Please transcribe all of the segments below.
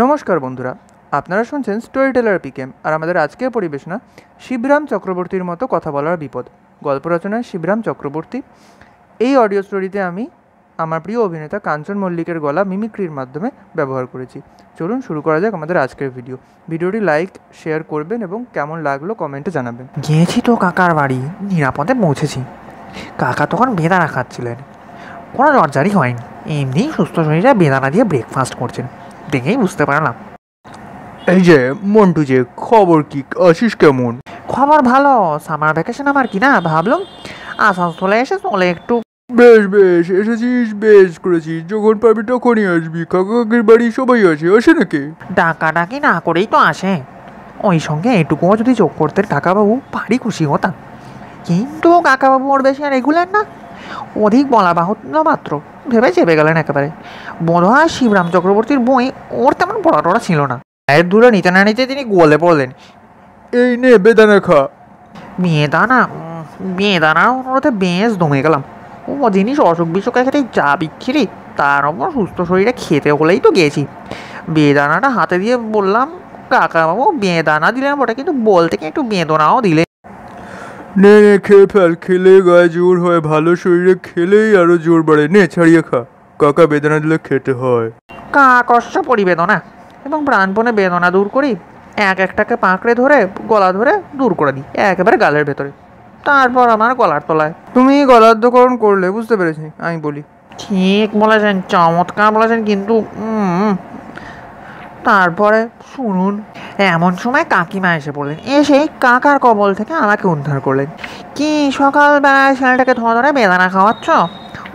নমস্কার বন্ধুরা, আপনারা শুনছেন স্টোরি টেলার পিকেম। আর আমাদের আজকের পরিবেশনা শিবরাম চক্রবর্তীর মতো কথা বলার বিপদ। গল্প রচনায় শিবরাম চক্রবর্তী। এই অডিও স্টোরিতে আমি আমার প্রিয় অভিনেতা কাঞ্চন মল্লিকের গলা মিমিক্রির মাধ্যমে ব্যবহার করেছি। চলুন শুরু করা যাক আমাদের আজকের ভিডিওটি লাইক শেয়ার করবেন এবং কেমন লাগলো কমেন্টে জানাবেন। গিয়েছি তো কাকার বাড়ি, নিরাপদে পৌঁছেছি। কাকা তখন বেদানা খাচ্ছিলেন, কোনো দরজারই হয়নি, এমনি সুস্থ শরীরে বেদানা দিয়ে ব্রেকফাস্ট করছেন। দেখেই বুঝতে পারলাম। এই যে মন্টু, যে খবর কি, আছিস কেমন? খবর ভালো, সামার ভ্যাকেশন আমার কিনা, ভাবলাম আসানসোলে এসে চলে একটু। বেশ বেশ, এসেছিস, বেশ করেছিস। যখন পারবি তখনই আসবি। কাকা কাকির বাড়ি সবাই আসে নাকি? ডাকাডাকি না করেই তো আসে। ওই সঙ্গে এটুকুও যদি যোগ করতেন কাকাবাবু, ভারী খুশি হতাম। কিন্তু কাকাবাবু ওর বেশি আর রেগুলার না, অধিক বলা বাহুল্য মাত্র। ভেবে চেপে গেলেন একেবারে। বোধ হয় শিবরাম চক্রবর্তীর বই ওর তেমন পড়াটরা ছিল না। এর দূরে নিতে না নিতে তিনি গলে পড়লেন। এই নে বেদানা খা। বেদানার অনুরোধে বেশ দমে গেলাম। ও জিনিস অসুখ বিসুখে খেতে যা বিচ্ছিরি, তার ওপর সুস্থ শরীরে খেতে হলেই তো গিয়েছি। বেদানাটা হাতে দিয়ে বললাম, কাকাবাবু বেদানা দিলেন বটে, কিন্তু বলতে কি একটু বেদনাও দিলে। নে নে খেয়ে ফেল, খেলে গায়ে জোর হয়, ভালো শরীরে খেলেই আরো জোর বাড়ে। নে ছাড়িয়ে খা, কাকা বেদানা দিলে খেতে হয়। কাকস্য পরিবেদনা এবং প্রাণপণে বেদনা দূর করি। এক একটাকে পাকড়ে ধরে গলা ধরে দূর করে দিই একেবারে গালের ভেতরে, তারপর আমার গলার তলায়। তুমি গলার্ধকরণ করলে, বুঝতে পেরেছি। আমি বলি, ঠিক বলেছেন, চমৎকার বলেছেন, কিন্তু তারপরে শুনুন। এমন সময় কাকিমা এসে পড়লেন, এসে কাকার কবল থেকে আমাকে উদ্ধার করলেন। কি সকালবেলায় ছেলেটাকে ধরে বেদানা খাওয়াচ্ছ?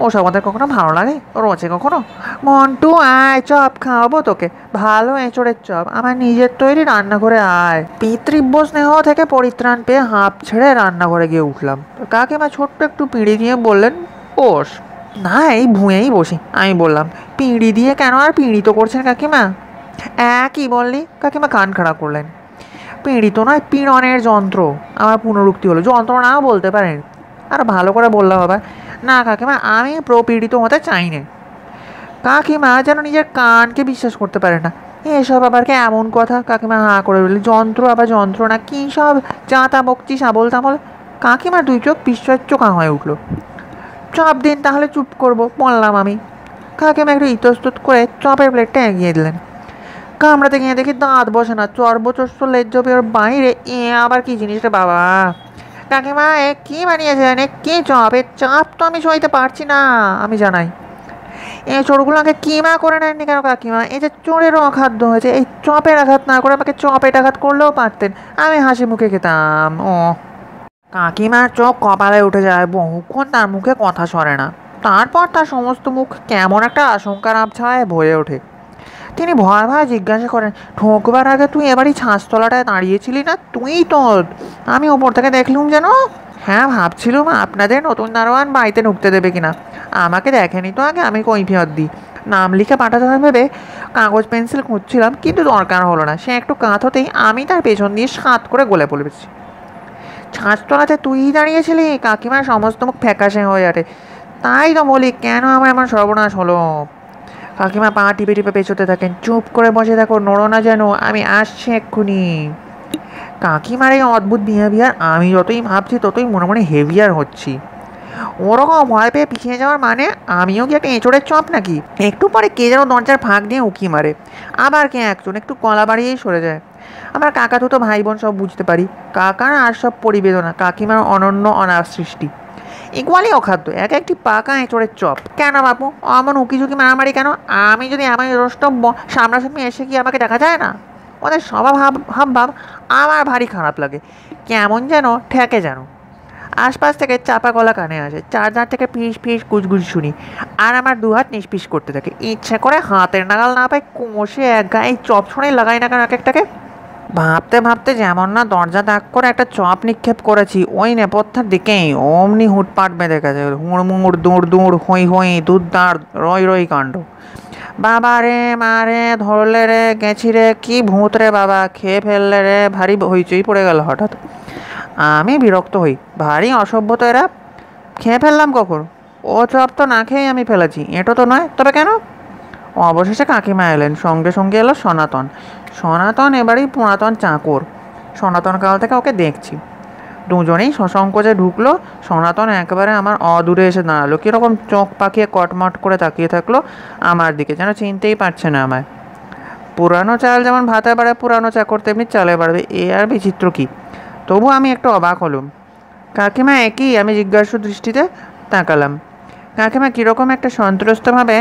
ওসব ওদের কখনো ভালো লাগে? রোচে কখনো? মন্টু আয়, চপ খাওয়াবো তোকে, ভালো এঁচড়ের চপ, আমার নিজের তৈরি, রান্নাঘরে আয়। পিতৃব্য স্নেহ থেকে পরিত্রাণ পেয়ে হাঁপ ছেড়ে রান্নাঘরে গিয়ে উঠলাম। কাকিমা ছোট্ট একটু পিঁড়ি দিয়ে বললেন, বস। না, এই ভুঁয়েই বসি। আমি বললাম, পিঁড়ি দিয়ে কেন? আর পিঁড়ি তো করছেন কাকিমা। কি বললি? কাকিমা কান খাড়া করলেন। পিঁড়ি তো নয়, পীড়নের যন্ত্র। আমার পুনরুক্তি হলো, যন্ত্র নাও বলতে পারেন। আর ভালো করে বললাম বাবা, না কাকিমা, আমি প্রপীড়িত হতে চাই না। কাকিমা যেন নিজের কানকে বিশ্বাস করতে পারে না। এসব আবার কে এমন কথা? কাকিমা হাঁ করে বললি, যন্ত্র আবার যন্ত্র না, কী সব চাঁতা বকছি সাবল তামল। কাকিমার দুই চোখ বিস্ময়ের চোখা হয়ে উঠলো। চপ দিন তাহলে, চুপ করবো বললাম আমি। কাকিমা একটু ইতস্তত করে চপের প্লেটটা এগিয়ে দিলেন। কামড়াতে গিয়ে দেখি দাঁত বসে না, চর্বচস্ত লেজ্জবে ওর বাইরে। আবার কি জিনিস রে বাবা? কাকিমা এ কি বানিয়েছেন? এ কি চপ? এ চাপ তো আমি সইতে পারছি না, আমি জানাই। এই চোরগুলোকে কিমা করে নেননি কেন কাকিমা? এই যে চোরেরও অখাদ্য হয়েছে, এই চপের আঘাত না করে আমাকে চপের আঘাত করলেও পারতেন, আমি হাসি মুখে খেতাম। ও কাকিমার চোখ কপালে উঠে যায়, বহুক্ষণ তার মুখে কথা সরে না। তারপর তার সমস্ত মুখ কেমন একটা আশঙ্কার আবছায় ভরে ওঠে। তিনি ভয় ভয় জিজ্ঞাসা করেন, ঠোকবার আগে তুই এবারই ছাঁচতলাটায় দাঁড়িয়েছিলি না? তুই তো। আমি ওপর থেকে দেখলুম যেন। হ্যাঁ, ভাবছিলুম আপনাদের নতুন দারোয়ান বাড়িতে ঢুকতে দেবে কিনা। আমাকে দেখেনি তো আগে, আমি কৈফিয়ত দিই। নাম লিখে পাঠাতে হবে ভেবে কাগজ পেন্সিল খুঁজছিলাম, কিন্তু দরকার হলো না। সে একটু কাঁধ হতেই আমি তার পেছন দিয়ে সাত করে গলে পড়েছি। ছাঁচতলাতে তুই দাঁড়িয়েছিলি? কাকিমার সমস্ত মুখ ফ্যাকাশে হয়ে ওঠে। তাই তো বলি, কেন আমার এমন সর্বনাশ হলো? কাকিমা পা টিপে টিপে পেছোতে থাকেন। চুপ করে বসে থাকো, নড়ো না যেন, আমি আসছি এক্ষুনি। কাকিমার এই অদ্ভুত বিহেভিয়ার আমি যতই ভাবছি ততই মনে মনে হেভিয়ার হচ্ছি। ওরকম ভয় পেয়ে পিছিয়ে যাওয়ার মানে আমিও কি একটা এঁচড়ের চপ নাকি? একটু পরে কে যেন দরজার ফাঁক দিয়ে উঁকি মারে। আবার কে একজন একটু কলা বাড়িয়েই সরে যায়। আমার কাকা তো ভাই বোন সব বুঝতে পারি। কাকার আর সব পরিবেদনা, কাকিমার অনন্য অনার সৃষ্টি। ইকুয়ালি অখাদ্য, এক একটি পাকা এঁচড়ের চপ। কেন বাপু অমন উকিঝুঁকি মারামারি কেন? আমি যদি আমার দ্রষ্টব্য সামনাসামনি এসে কি আমাকে দেখা যায় না? ওদের স্বভাব হাব আমার ভারী খারাপ লাগে, কেমন যেন ঠেকে যেন। আশপাশ থেকে চাপা গলা কানে আসে, চারধার থেকে ফিস ফিস গুজগুজ শুনি, আর আমার দুহাত নিষ্পিস করতে থাকে। ইচ্ছে করে হাতের নাগাল না পাই কষে এক গায়ে চপ ছড়াই লাগাই না কেন এক একটাকে। ভাবতে ভাবতে যেমন না দরজা তাক করে একটা চপ নিক্ষেপ করেছি ওই নেপথ্যের দিকেই, অমনি হুটপাট বেঁধে গেছে। হুড়মুড় দৌড় দৌড় হই হই দুধদার রই রই কাণ্ড। বাবা রে, মা রে, ধরলে রে, গেছি রে, কি ভূত রে বাবা, খেয়ে ফেললে রে, ভারী হইচই পড়ে গেল হঠাৎ। আমি বিরক্ত হই, ভারী অসভ্য তো এরা। খেয়ে ফেললাম কখন? ও চপ তো না খেয়েই আমি ফেলেছি, এঁটো তো নয়, তবে কেন? অবশেষে কাকিমা এলেন, সঙ্গে সঙ্গে এলো সনাতন। সনাতন এবারেই পুরাতন চাকর। সনাতন কাল থেকে ওকে দেখছি। দুজনেই সসংকোচে ঢুকলো। সনাতন একেবারে আমার অদূরে এসে দাঁড়ালো, কীরকম চোখ পাকিয়ে কটমট করে তাকিয়ে থাকলো আমার দিকে, যেন চিনতেই পারছে না আমায়। পুরানো চাল যেমন ভাতে বাড়ে, পুরানো চাকর তেমনি চালে বাড়বে, এ আর বিচিত্র কি? তবু আমি একটু অবাক হলুম। কাকিমা একই? আমি জিজ্ঞাসু দৃষ্টিতে তাকালাম। কাকিমা কীরকম একটা সন্ত্রস্তভাবে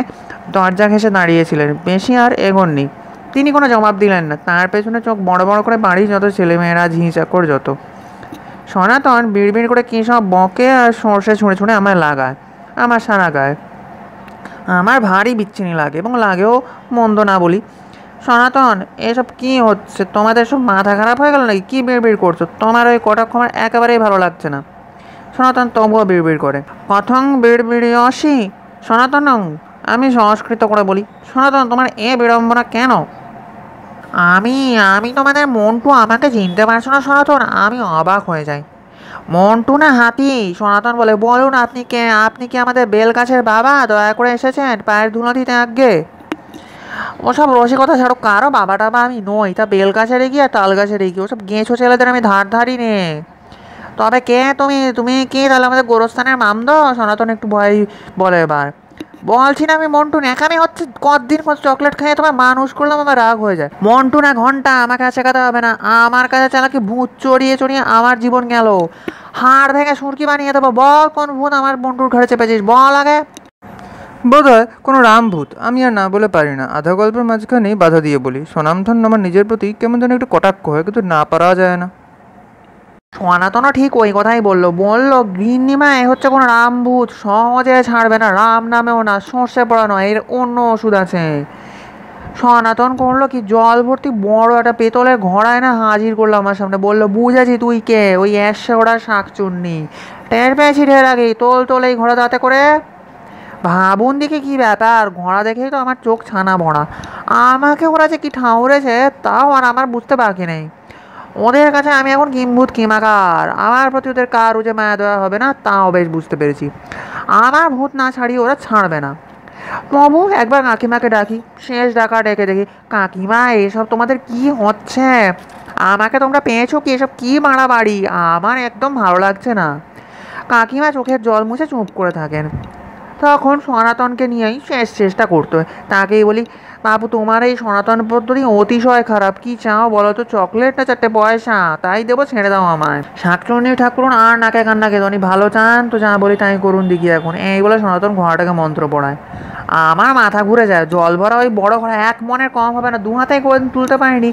দরজা ঘেঁষে দাঁড়িয়েছিলেন, বেশি আর এগোননি। তিনি কোনো জবাব দিলেন না। তার পেছনে চোখ বড় বড় করে বাড়ির যত ছেলেমেয়েরা, ঝি চাকর যত। সনাতন বিড়বিড় করে কী সব বকে আর সর্ষে ছুঁড়ে ছুঁড়ে আমায় লাগায়, আমার সারা গায়ে। আমার ভারী বিচ্ছিরি লাগে, এবং লাগেও মন্দ না বলি। সনাতন, এসব কি হচ্ছে? তোমাদের সব মাথা খারাপ হয়ে গেল নাকি? কী বিড়বিড় করছো? তোমার ওই কটাক্ষ আমার একেবারেই ভালো লাগছে না। সনাতন তবুও বিড়বিড় করে। কথং বিড়বিড়িয়সি সনাতনং। আমি সংস্কৃত করে বলি, সনাতন তোমার এ বিড়ম্বনা কেন? আমি আমি তোমাদের মন্টু, আমাকে চিনতে পারছো না সনাতন? আমি অবাক হয়ে যাই। মন্টু না হাতি? সনাতন বলে, বলুন আপনি কে? আপনি কি আমাদের বেল গাছের বাবা? দয়া করে এসেছেন পায়ের ধুলো দিতে আগে। ওসব রসিকতা ছাড়ো, কারো বাবা টাবা আমি নই। তা বেল গাছের এগিয়ে আর তাল গাছের এগিয়ে, ওসব গেঁছো ছেলেদের আমি ধারি নে। তবে কে তুমি? তুমি কি তাহলে আমাদের গোরস্থানের মামদো? সনাতন একটু ভয় বলে এবার। বলছি না আমি মন্টু, ন্যাকামি হচ্ছে। কতদিন পর চকলেট খেয়ে তোমার মানুষ করলাম, আমার রাগ হয়ে যায়। মন্টু না ঘন্টা, আমাকে আর শেখাতে হবে না। আমার কাছে চালাকি ভূত চড়িয়ে চড়িয়ে আমার জীবন গেল। হাড় ভেঙে সুরকি বানিয়ে দেবো। বল কোন ভূত আমার মন্টুর ঘরে চেপেছিস, বল আগে। বোধ হয় কোনো রামভূত। আমি আর না বলে পারি না, আধা গল্পের মাঝখানেই বাধা দিয়ে বলি। স্বনামধন আমার নিজের প্রতি কেমন যেন একটু কটাক্ষ হয়, কিন্তু না পারা যায় না। সনাতনও ঠিক ওই কথাই বললো গিন্নিমা এ হচ্ছে কোনো রামভূত, সহজে ছাড়বে না। রাম নামেও না, সর্ষে পড়া নয়, এর অন্য ওষুধ আছে। সনাতন করলো কি, জল ভর্তি বড় একটা পেতলের ঘোড়া এনে হাজির করলো আমার সামনে। বললো, বুঝেছি তুই কে, ওই এসে ওরা শাকচুন্নি। টের পেয়েছি ঢের আগে। তোল এই ঘোড়া দাঁতে করে। ভাবুন দেখি কি ব্যাপার, ঘোড়া দেখেই তো আমার চোখ ছানা ভরা। আমাকে ওরা যে কি ঠাউরেছে তাও আর আমার বুঝতে বাকি নেই। ওদের কাছে আমি এখন কিম্ভূত কিমাকার। আমার প্রতি ওদের কারও যে মায়া দেওয়া হবে না তাও বেশ বুঝতে পেরেছি। আমার ভূত না ছাড়িয়ে ওরা ছাড়বে না। তবু একবার কাকিমাকে ডাকি, শেষ ডাকা ডেকে দেখি। কাকিমা, এসব তোমাদের কি হচ্ছে? আমাকে তোমরা পেয়েছো কি? এসব কি বাড়াবাড়ি? আমার একদম ভালো লাগছে না। কাকিমা চোখের জল মুছে চুপ করে থাকেন। তখন সনাতনকে নিয়েই শেষ চেষ্টা করতে হয়। তাকেই বলি, বাবু তোমার এই সনাতন পদ্ধতি অতিশয় খারাপ। কি চাও বলো তো? চকলেট না 4টে পয়সা? তাই দেবো, ছেড়ে দাও আমায়। শাকচুন্নি ঠাকুরন আর নাকে কান্না কেদনি, ভালো চান তো যা বলি তাই করুন দেখি এখন। এই বলে সনাতন ঘোড়াটাকে মন্ত্র পড়ায়। আমার মাথা ঘুরে যায়। জল ভরা ওই বড় ঘোড়া 1 মনের কম হবে না। 2 হাতে করে তুলতে পারিনি,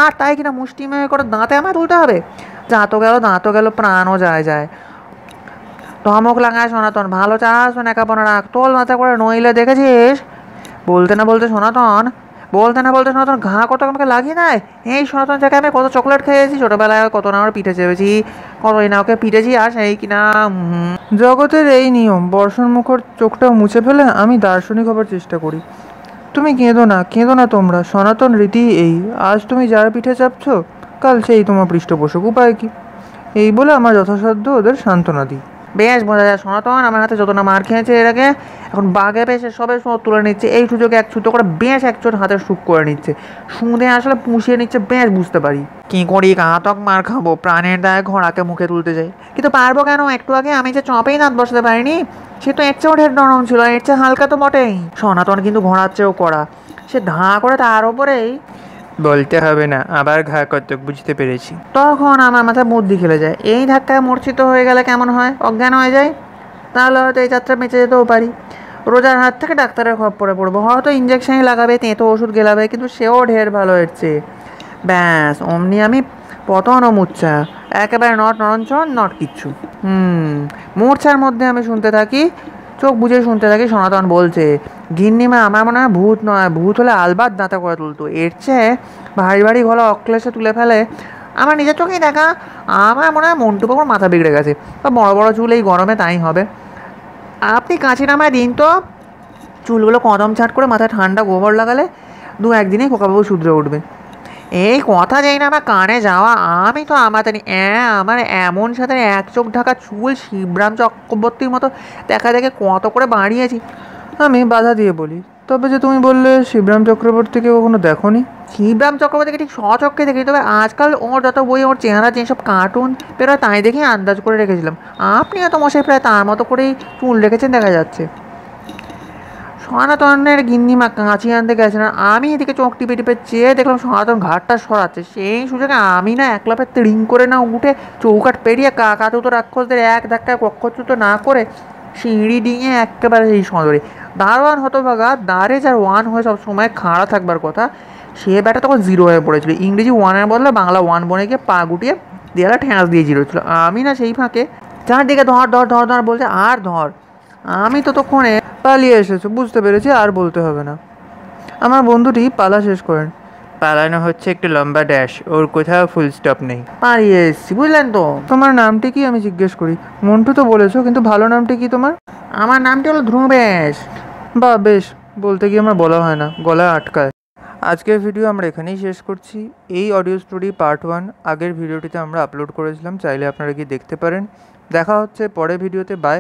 আর তাই কিনা মুষ্টিমেয় করে দাঁতে আমায় তুলতে হবে। দাঁতও গেল, প্রাণও যায়। ধমক লাগায় সনাতন, ভালো চাস তো নেকাপনা রাখ, তোল মাথা করে, নইলে দেখেছিস। বলতে না বলতে সনাতন ঘা কত আমাকে লাগিয়ে দেয়। এই সনাতন থেকে আমি কত চকলেট খেয়েছি ছোটোবেলায়, কত না আমার পিঠে চেপেছি, কতই না ওকে পিঠেছি, আর সেই কিনা জগতের এই নিয়ম। বর্ষণ মুখর চোখটাও মুছে ফেলে আমি দার্শনিক হবার চেষ্টা করি। তুমি কেঁদো না তোমরা। সনাতন রীতি এই, আজ তুমি যার পিঠে চাপছো, কাল সেই তোমার পৃষ্ঠপোষক। উপায় কি? এই বলে আমার যথাসাধ্য ওদের সান্ত্বনা দিই। বেশ বোঝা যায় সনাতন আমার হাতে যত না মার খেয়েছে এর আগে, এখন বাঘে পেয়েছে সবে তুলে নিচ্ছে। এই সুযোগে এক ছুতো করে বেশ এক চোট হাতের সুখ করে নিচ্ছে। সুঁদে আসলে পুষিয়ে নিচ্ছে, বেশ বুঝতে পারি। কি করি, ঘাতক মার খাবো। প্রাণের দায়ে ঘোড়াকে মুখে তুলতে যাই, কিন্তু পারবো কেন? একটু আগে আমি যে চপেই দাঁত বসাতে পারিনি, সে তো এর চেয়েও ঢের নরম ছিল, এর চেয়ে হালকা তো বটেই। সনাতন কিন্তু ঘোড়ার চেয়েও কড়া। সে ধা করে তার ওপরেই। বলতে হবে না, আবার ঘা কত, বুঝতে পেরেছি। তখন আমার মাথায় বুদ্ধি খেলে যায়। এই ধাক্কায় মূর্ছিত হয়ে গেলে কেমন হয়? অজ্ঞান হয়ে যায়, তাহলে হয়তো এই যাত্রা বেঁচে যেতেও পারি। রোজার হাত থেকে ডাক্তারের খপ্পরে পড়বো, হয়তো ইঞ্জেকশনই লাগাবে, তেঁতো ওষুধ গেলাবে, কিন্তু সেও ঢের ভালো হচ্ছে। ব্যাস অমনি আমি পতন ও মূর্ছা, একেবারে নট নরঞ্চন, নট কিচ্ছু। মূর্ছার মধ্যে আমি শুনতে থাকি, চোখ বুঝে শুনতে থাকি। সনাতন বলছে, গিন্নিমা আমার মনে হয় ভূত নয়, ভূত হলে আলবাত দাঁতে করে তুলতো। এর চেয়ে ভারী গলা অক্লেশে তুলে ফেলে। আমার নিজের চোখেই দেখা। আমার মনে হয় মন্টু বাবুর মাথা বিগড়ে গেছে, বা বড় চুল এই গরমে তাই হবে। আপনি কাঁচি নামায় দিন তো। চুলগুলো কদম ছাট করে মাথায় ঠান্ডা গোবর লাগালে 2-1 দিনেই খোকাবাবু শুধরে উঠবে। এই কথা যেই না আমার কানে যাওয়া, আমি তো আমাতানি আমার এমন সাথে 1 চোখ ঢাকা চুল শিবরাম চক্রবর্তীর মতো দেখা দেখে কত করে বাড়িয়েছি। আমি বাধা দিয়ে বলি, তবে যে তুমি বললে শিবরাম চক্রবর্তীকে কখনো দেখোনি। শিবরাম চক্রবর্তীকে ঠিক স্বচক্ষে দেখি, তবে আজকাল ওর যত বই, ওর চেহারা যেসব কার্টুন বেরোয় তাই দেখে আন্দাজ করে রেখেছিলাম। আপনিও তো মশাই প্রায় তার মতো করেই চুল রেখেছেন দেখা যাচ্ছে। সনাতনের গিন্নিমা কাঁচি আনতে গেছেন, আর আমি এদিকে চোখ টিপে টিপে চেয়ে দেখলাম সনাতন ঘাটটা সরাচ্ছে। সেই সুযোগে আমি না একলাপে ত্রিং করে না উঠে চৌকাট পেরিয়ে কাকাতুতো রাক্ষসদের এক ধাক্কায় কক্ষচ্যুত না করে সিঁড়ি ডিঙে একেবারে এই সদরে। দারোয়ান হতভাগা দাঁড়ে যার ওয়ান হয়ে সব সময় খাড়া থাকবার কথা, সে ব্যাটা তখন জিরো হয়ে পড়েছিল। ইংরেজি ওয়ানের বদলে বাংলা ওয়ান বনে গিয়ে পা গুটিয়ে দেয়ালে ঠ্যাঁস দিয়ে জিরো ছিল। আমি না সেই ফাঁকে চারদিকে ধর ধর ধর ধর বলছে, আর ধর। আমি ততক্ষণে পালিয়ে এসেছো, বুঝতে পেরেছি, আর বলতে হবে না। আমার বন্ধুটি পালা শেষ করেন। পালানো হচ্ছে একটু লম্বা ড্যাশ, ওর কোথাও ফুল স্টপ নেই। পালিয়ে এসছি, বুঝলেন তো। তোমার নামটি কি আমি জিজ্ঞেস করি? মন্টু তো বলেছো, কিন্তু ভালো নামটি কি তোমার? আমার নামটি হলো ধ্রুবেশ। বা বেশ, বলতে গিয়ে আমার বলা হয় না, গলায় আটকায়। আজকের ভিডিও আমরা এখানেই শেষ করছি। এই অডিও স্টোরি পার্ট 1 আগের ভিডিওটিতে আমরা আপলোড করেছিলাম, চাইলে আপনারা গিয়ে দেখতে পারেন। দেখা হচ্ছে পরের ভিডিওতে। বাই।